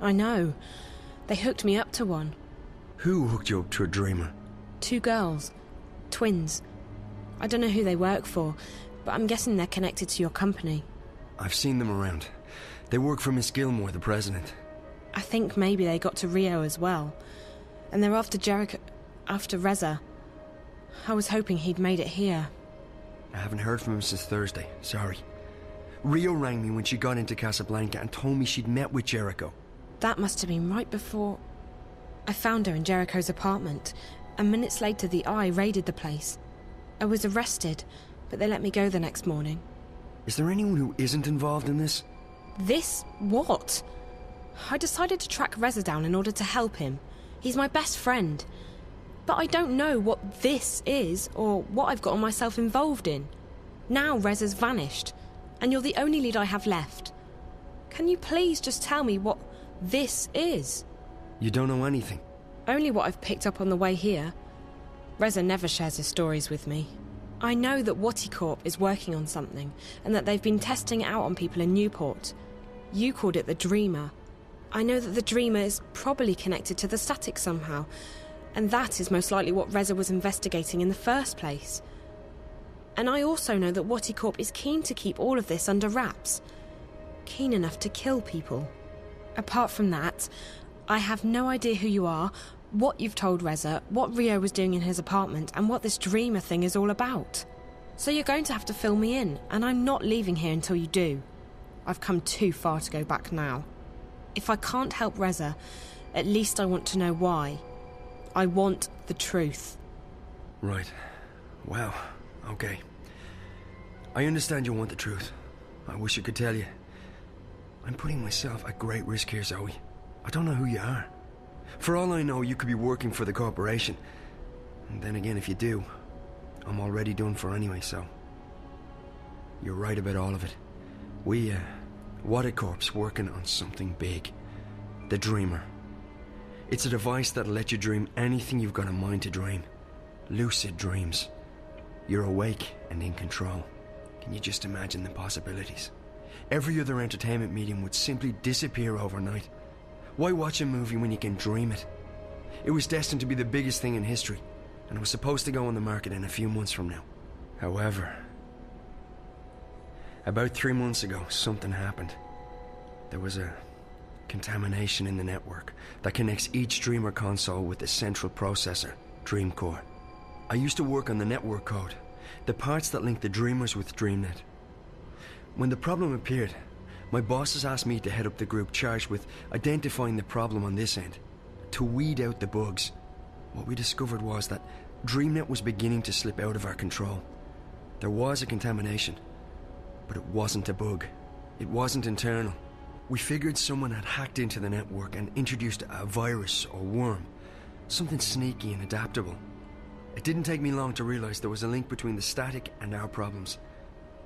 I know. They hooked me up to one. Who hooked you up to a dreamer? 2 girls. Twins. I don't know who they work for, but I'm guessing they're connected to your company. I've seen them around. They work for Miss Gilmore, the president. I think maybe they got to Rio as well. And they're after Jericho... after Reza. I was hoping he'd made it here. I haven't heard from him since Thursday, sorry. Rio rang me when she got into Casablanca and told me she'd met with Jericho. That must have been right before... I found her in Jericho's apartment, and minutes later the Eye raided the place. I was arrested, but they let me go the next morning. Is there anyone who isn't involved in this? This? What? I decided to track Reza down in order to help him. He's my best friend. But I don't know what this is, or what I've gotten myself involved in. Now Reza's vanished, and you're the only lead I have left. Can you please just tell me what this is? You don't know anything? Only what I've picked up on the way here. Reza never shares his stories with me. I know that WATIcorp is working on something, and that they've been testing it out on people in Newport. You called it the Dreamer. I know that the Dreamer is probably connected to the static somehow, and that is most likely what Reza was investigating in the first place. And I also know that WATIcorp is keen to keep all of this under wraps. Keen enough to kill people. Apart from that, I have no idea who you are, what you've told Reza, what Rio was doing in his apartment, and what this Dreamer thing is all about. So you're going to have to fill me in, and I'm not leaving here until you do. I've come too far to go back now. If I can't help Reza, at least I want to know why. I want the truth. Right. Well, okay. I understand you want the truth. I wish I could tell you. I'm putting myself at great risk here, Zoe. I don't know who you are. For all I know, you could be working for the corporation. And then again, if you do, I'm already done for anyway, so... You're right about all of it. WATIcorp's working on something big. The Dreamer. It's a device that'll let you dream anything you've got a mind to dream. Lucid dreams. You're awake and in control. Can you just imagine the possibilities? Every other entertainment medium would simply disappear overnight. Why watch a movie when you can dream it? It was destined to be the biggest thing in history, and it was supposed to go on the market in a few months from now. However, about 3 months ago, something happened. There was a contamination in the network that connects each Dreamer console with the central processor, Dreamcore. I used to work on the network code, the parts that link the Dreamers with DreamNet. When the problem appeared, my bosses asked me to head up the group charged with identifying the problem on this end, to weed out the bugs. What we discovered was that DreamNet was beginning to slip out of our control. There was a contamination, but it wasn't a bug. It wasn't internal. We figured someone had hacked into the network and introduced a virus or worm, something sneaky and adaptable. It didn't take me long to realize there was a link between the static and our problems.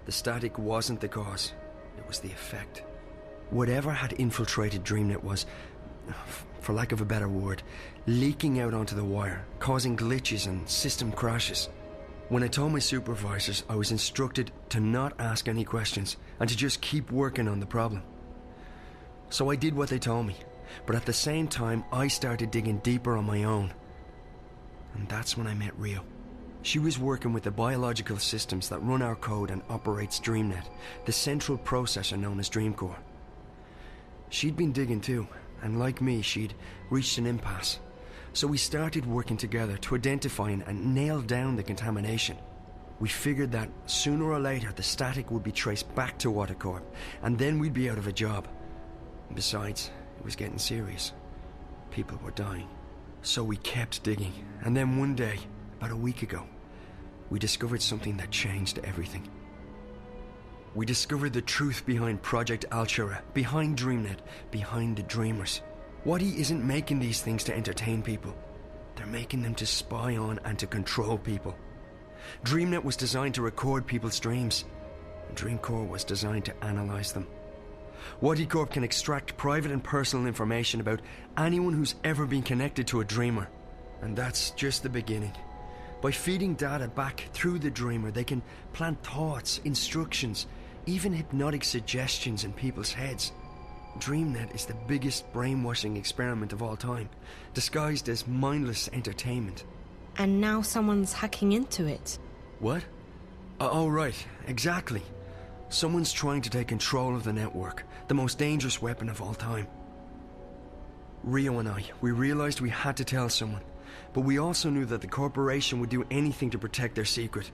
The static wasn't the cause, it was the effect. Whatever had infiltrated DreamNet was, for lack of a better word, leaking out onto the wire, causing glitches and system crashes. When I told my supervisors, I was instructed to not ask any questions and to just keep working on the problem. So I did what they told me, but at the same time I started digging deeper on my own. And that's when I met Rio. She was working with the biological systems that run our code and operates DreamNet, the central processor known as Dreamcore. She'd been digging too, and like me, she'd reached an impasse. So we started working together to identify and nail down the contamination. We figured that sooner or later the static would be traced back to WATIcorp, and then we'd be out of a job. Besides, it was getting serious. People were dying. So we kept digging, and then one day, about a week ago, we discovered something that changed everything. We discovered the truth behind Project Altura, behind DreamNet, behind the Dreamers. Wati isn't making these things to entertain people. They're making them to spy on and to control people. DreamNet was designed to record people's dreams, and Dreamcore was designed to analyze them. WATIcorp can extract private and personal information about anyone who's ever been connected to a Dreamer. And that's just the beginning. By feeding data back through the Dreamer, they can plant thoughts, instructions, even hypnotic suggestions in people's heads. DreamNet is the biggest brainwashing experiment of all time, disguised as mindless entertainment. And now someone's hacking into it. What? Oh, right, exactly. Someone's trying to take control of the network, the most dangerous weapon of all time. Rio and I, we realized we had to tell someone, but we also knew that the corporation would do anything to protect their secret.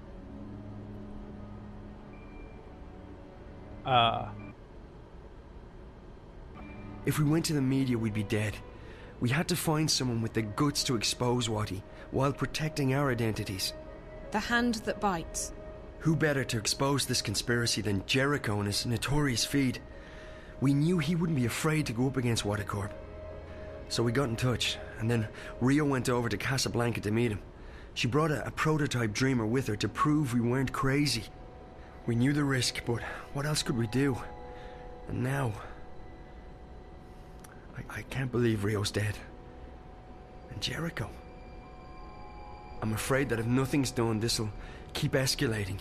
If we went to the media, we'd be dead. We had to find someone with the guts to expose Wati, while protecting our identities. The hand that bites. Who better to expose this conspiracy than Jericho and his notorious feed? We knew he wouldn't be afraid to go up against WATIcorp. So we got in touch, and then Rio went over to Casablanca to meet him. She brought a prototype dreamer with her to prove we weren't crazy. We knew the risk, but what else could we do? And now... I can't believe Rio's dead. And Jericho. I'm afraid that if nothing's done, this'll keep escalating.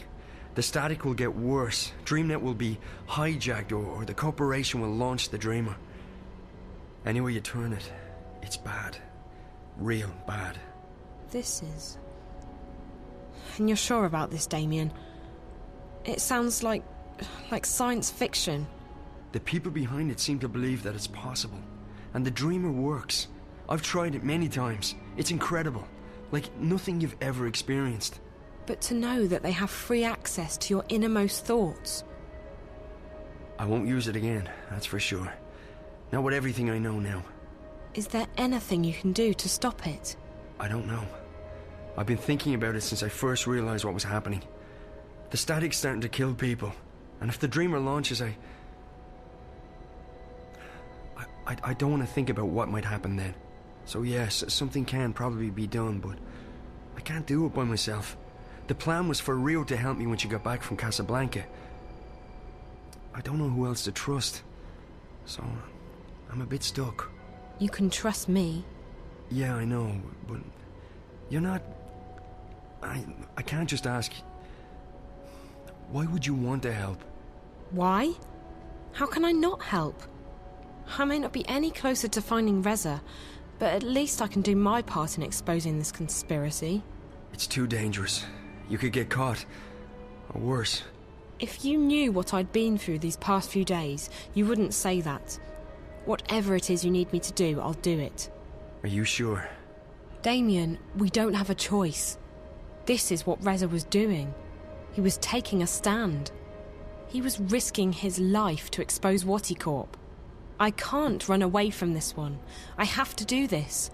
The static will get worse. DreamNet will be hijacked, or the corporation will launch the Dreamer. Anyway you turn it, it's bad. Real bad. This is... And you're sure about this, Damien? It sounds like science fiction. The people behind it seem to believe that it's possible. And the Dreamer works. I've tried it many times. It's incredible. Like nothing you've ever experienced. But to know that they have free access to your innermost thoughts. I won't use it again, that's for sure. Not with everything I know now. Is there anything you can do to stop it? I don't know. I've been thinking about it since I first realized what was happening. The static's starting to kill people. And if the Dreamer launches, I don't want to think about what might happen then. So yes, something can probably be done, but I can't do it by myself. The plan was for Rio to help me when she got back from Casablanca. I don't know who else to trust. So, I'm a bit stuck. You can trust me. Yeah, I know, but you're not... I can't just ask... Why would you want to help? Why? How can I not help? I may not be any closer to finding Reza, but at least I can do my part in exposing this conspiracy. It's too dangerous. You could get caught. Or worse. If you knew what I'd been through these past few days, you wouldn't say that. Whatever it is you need me to do, I'll do it. Are you sure? Damien, we don't have a choice. This is what Reza was doing. He was taking a stand. He was risking his life to expose WATIcorp. I can't run away from this one. I have to do this.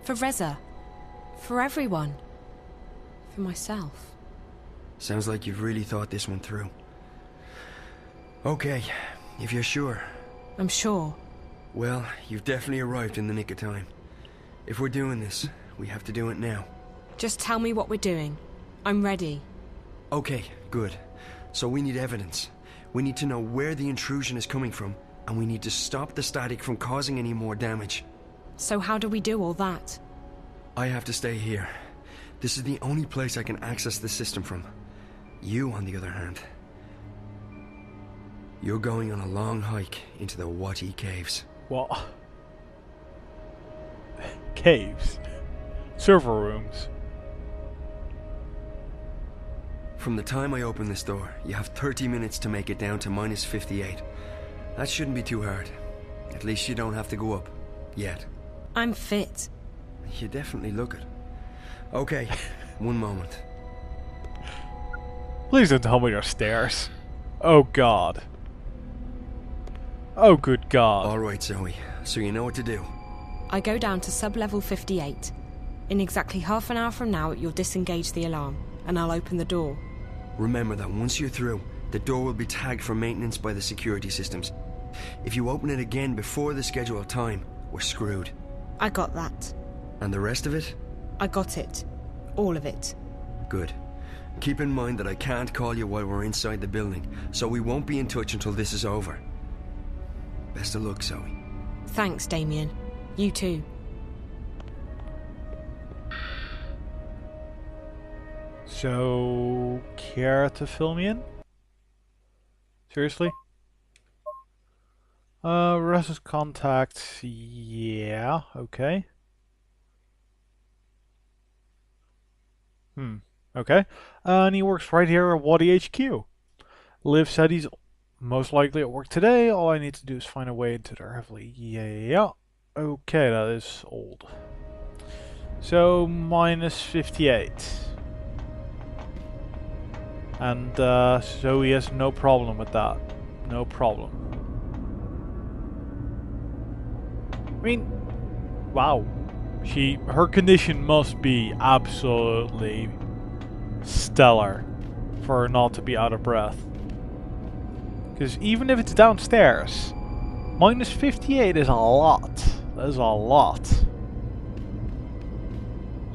For Reza. For everyone. For myself. Sounds like you've really thought this one through. Okay, if you're sure. I'm sure. Well, you've definitely arrived in the nick of time. If we're doing this, we have to do it now. Just tell me what we're doing. I'm ready. Okay, good. So we need evidence. We need to know where the intrusion is coming from, and we need to stop the static from causing any more damage. So how do we do all that? I have to stay here. This is the only place I can access the system from. You, on the other hand... You're going on a long hike into the Wati caves. What? Caves? Server rooms? From the time I open this door, you have 30 minutes to make it down to minus 58. That shouldn't be too hard. At least you don't have to go up. Yet. I'm fit. You definitely look it. Okay, one moment. Please don't tell me your stairs. Oh god. Oh good god. Alright, Zoe. So you know what to do. I go down to sub-level 58. In exactly half an hour from now, you'll disengage the alarm, and I'll open the door. Remember that once you're through, the door will be tagged for maintenance by the security systems. If you open it again before the scheduled time, we're screwed. I got that. And the rest of it? I got it. All of it. Good. Keep in mind that I can't call you while we're inside the building, so we won't be in touch until this is over. Best of luck, Zoe. Thanks, Damien. You too. So, care to fill me in? Seriously? Reza's contacts. Yeah, okay. Okay. And he works right here at WATIHQ. Liv said he's most likely at work today. All I need to do is find a way into their heavily. Yeah. Okay, that is old. So, minus 58. And so he has no problem with that. No problem. I mean, wow. Her condition must be absolutely stellar for her not to be out of breath. Because even if it's downstairs, minus 58 is a lot. That is a lot.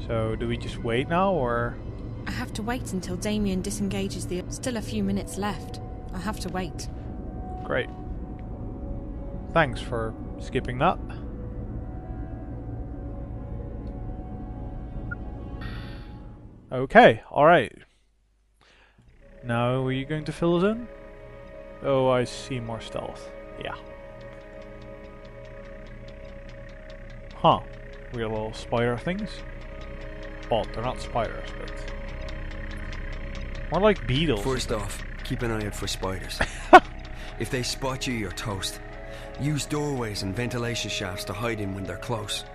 So, do we just wait now, or...? I have to wait until Damien disengages the... Still a few minutes left. I have to wait. Great. Thanks for skipping that. Okay, alright. Now, are you going to fill us in? Oh, I see more stealth. Yeah. Huh. Weird little spider things. Well, they're not spiders, but... more like beetles. First off, keep an eye out for spiders. If they spot you, you're toast. Use doorways and ventilation shafts to hide in when they're close.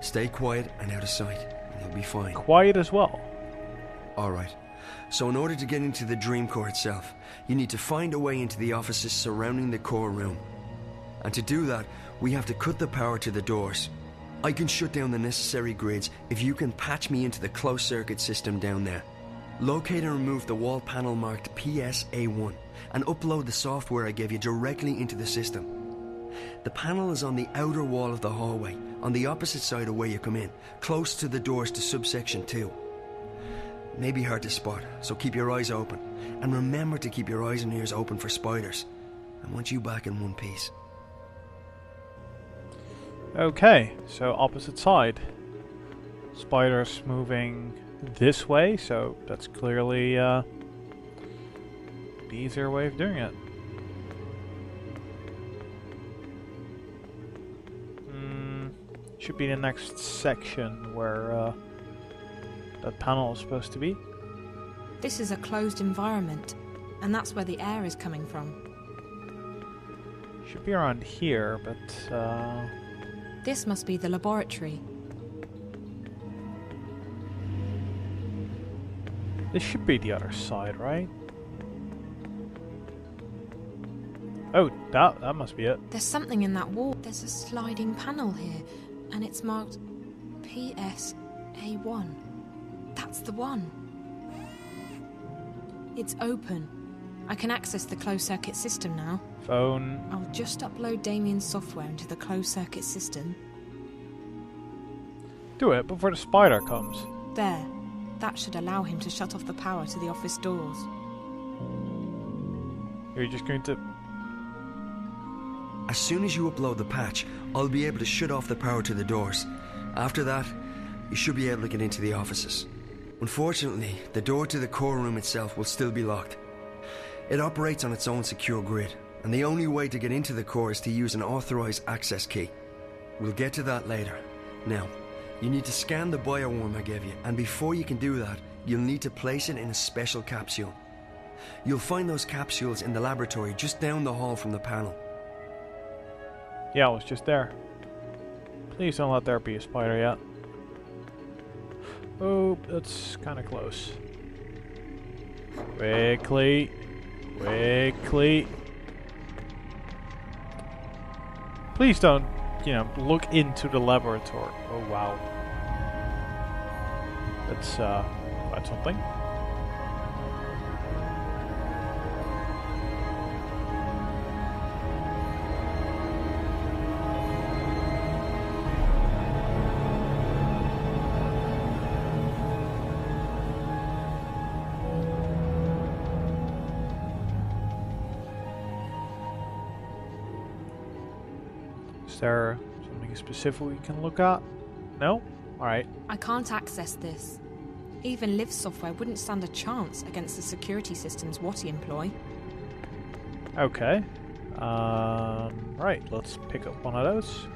Stay quiet and out of sight, and you'll be fine. Quiet as well. Alright. So in order to get into the Dream Core itself, you need to find a way into the offices surrounding the core room. And to do that, we have to cut the power to the doors. I can shut down the necessary grids if you can patch me into the closed circuit system down there. Locate and remove the wall panel marked PSA1 and upload the software I gave you directly into the system. The panel is on the outer wall of the hallway, on the opposite side of where you come in, close to the doors to subsection 2. May be hard to spot, so keep your eyes open. And remember to keep your eyes and ears open for spiders. I want you back in one piece. Okay, so opposite side. Spiders moving this way, so that's clearly the easier way of doing it. Should be the next section where that panel is supposed to be. This is a closed environment, and that's where the air is coming from. Should be around here, but This must be the laboratory. this should be the other side, right? Oh, that must be it. There's something in that wall. There's a sliding panel here, and it's marked PSA1. That's the one. It's open. I can access the closed-circuit system now. Phone. I'll just upload Damien's software into the closed-circuit system. Do it before the spider comes. There. That should allow him to shut off the power to the office doors. You're just going to... As soon as you upload the patch, I'll be able to shut off the power to the doors. After that, you should be able to get into the offices. Unfortunately, the door to the core room itself will still be locked. It operates on its own secure grid, and the only way to get into the core is to use an authorized access key. We'll get to that later. Now, you need to scan the bioworm I gave you, and before you can do that, you'll need to place it in a special capsule. You'll find those capsules in the laboratory just down the hall from the panel. Yeah, it was just there. Please don't let there be a spider yet. Oh, that's kind of close. Quickly. Quickly. Please don't, look into the laboratory. Oh, wow. That's something. Is there something specific we can look at? No? Alright. I can't access this. Even Liv's software wouldn't stand a chance against the security systems Wattie employ. Okay. Right, let's pick up one of those.